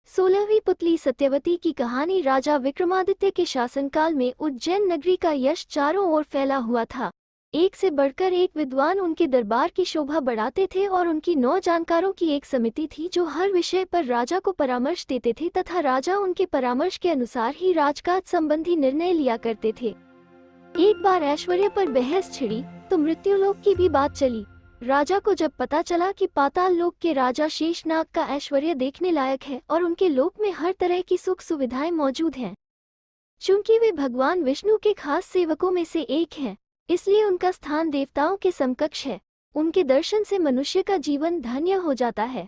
16वीं पुतली सत्यवती की कहानी। राजा विक्रमादित्य के शासनकाल में उज्जैन नगरी का यश चारों ओर फैला हुआ था। एक से बढ़कर एक विद्वान उनके दरबार की शोभा बढ़ाते थे और उनकी 9 जानकारों की एक समिति थी जो हर विषय पर राजा को परामर्श देते थे तथा राजा उनके परामर्श के अनुसार ही राजकाज संबंधी निर्णय लिया करते थे। एक बार ऐश्वर्य पर बहस छिड़ी तो मृत्युलोक की भी बात चली। राजा को जब पता चला कि पाताल लोक के राजा शेषनाग का ऐश्वर्य देखने लायक है और उनके लोक में हर तरह की सुख सुविधाएं मौजूद हैं, चूंकि वे भगवान विष्णु के खास सेवकों में से एक हैं, इसलिए उनका स्थान देवताओं के समकक्ष है। उनके दर्शन से मनुष्य का जीवन धन्य हो जाता है।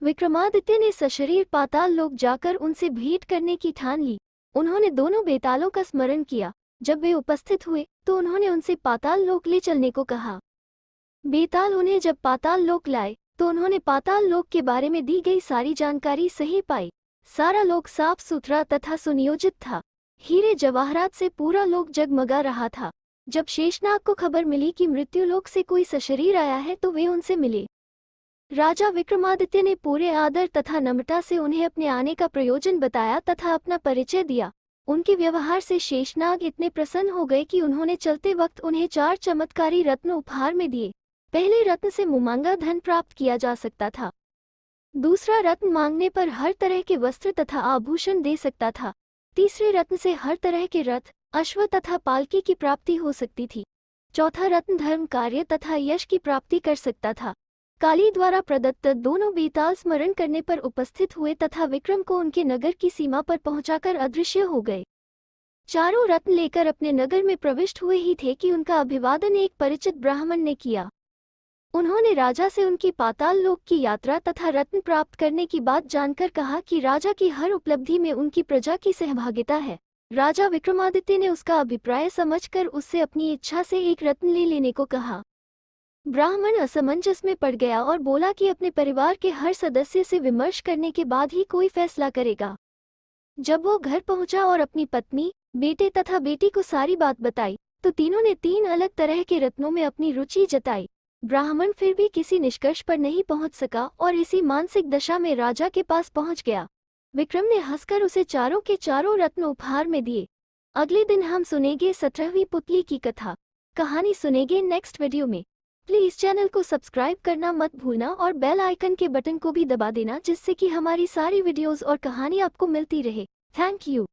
विक्रमादित्य ने सशरीर पाताल लोक जाकर उनसे भेंट करने की ठान ली। उन्होंने दोनों बेतालों का स्मरण किया। जब वे उपस्थित हुए तो उन्होंने उनसे पाताल लोक ले चलने को कहा। बेताल उन्हें जब पाताल लोक लाए तो उन्होंने पाताल लोक के बारे में दी गई सारी जानकारी सही पाई। सारा लोक साफ सुथरा तथा सुनियोजित था। हीरे जवाहरात से पूरा लोक जगमगा रहा था। जब शेषनाग को खबर मिली कि मृत्युलोक से कोई सशरीर आया है तो वे उनसे मिले। राजा विक्रमादित्य ने पूरे आदर तथा नम्रता से उन्हें अपने आने का प्रयोजन बताया तथा अपना परिचय दिया। उनके व्यवहार से शेषनाग इतने प्रसन्न हो गए कि उन्होंने चलते वक्त उन्हें 4 चमत्कारी रत्न उपहार में दिए। पहले रत्न से मुमांगा धन प्राप्त किया जा सकता था। दूसरा रत्न मांगने पर हर तरह के वस्त्र तथा आभूषण दे सकता था। तीसरे रत्न से हर तरह के रथ, अश्व तथा पालकी की प्राप्ति हो सकती थी। चौथा रत्न धर्म कार्य तथा यश की प्राप्ति कर सकता था। काली द्वारा प्रदत्त दोनों बेताल स्मरण करने पर उपस्थित हुए तथा विक्रम को उनके नगर की सीमा पर पहुंचाकर अदृश्य हो गए। चारों रत्न लेकर अपने नगर में प्रविष्ट हुए ही थे कि उनका अभिवादन एक परिचित ब्राह्मण ने किया। उन्होंने राजा से उनकी पाताल लोक की यात्रा तथा रत्न प्राप्त करने की बात जानकर कहा कि राजा की हर उपलब्धि में उनकी प्रजा की सहभागिता है। राजा विक्रमादित्य ने उसका अभिप्राय समझकर उससे अपनी इच्छा से एक रत्न ले लेने को कहा। ब्राह्मण असमंजस में पड़ गया और बोला कि अपने परिवार के हर सदस्य से विमर्श करने के बाद ही कोई फैसला करेगा। जब वो घर पहुंचा और अपनी पत्नी, बेटे तथा बेटी को सारी बात बताई तो तीनों ने 3 अलग तरह के रत्नों में अपनी रुचि जताई। ब्राह्मण फिर भी किसी निष्कर्ष पर नहीं पहुंच सका और इसी मानसिक दशा में राजा के पास पहुंच गया। विक्रम ने हंसकर उसे चारों के चारों रत्न उपहार में दिए। अगले दिन हम सुनेंगे 17वीं पुतली की कथा। कहानी सुनेंगे नेक्स्ट वीडियो में। प्लीज चैनल को सब्सक्राइब करना मत भूलना और बेल आइकन के बटन को भी दबा देना जिससे कि हमारी सारी वीडियोस और कहानी आपको मिलती रहे। Thank you.